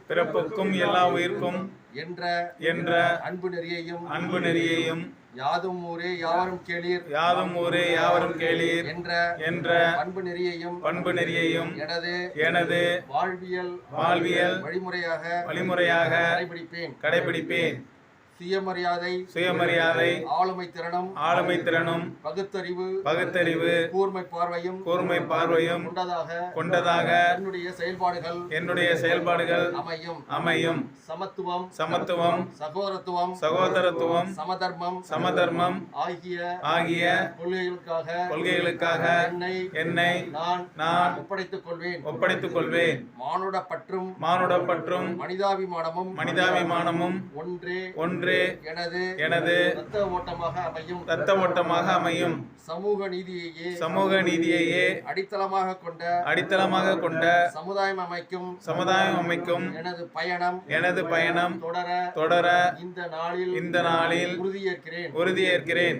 பிறப்புக்கும் எல்லா உயிர்க்கும் என்ற அன்பு நெறியையும் யாதும் ஊரே யாவரும் கேளீர் என்ற பண்பு நெறியையும் எனது வாழ்வியல் வழிமுறையாக கடைபிடிப்பேன். சுயமரியாதை ஆளுமை திறனும் பகுத்தறிவு கூர்மை பார்வையும் கொண்டதாக என்னுடைய செயல்பாடுகள் அமையும். சமத்துவம் சகோதரத்துவம் சமதர்மம் ஆகிய கொள்கைகளுக்காக என்னை நான் ஒப்படைத்துக் கொள்வேன். மானுடப்பற்றும் மனிதாபிமானமும் ஒன்றே எனது இரத்த ஓட்டமாக அமையும். சமூக நீதியையே அடித்தளமாக கொண்ட சமுதாயம் அமைக்கும் எனது பயணம் தொடர இந்த நாளில் உறுதியேற்கிறேன்.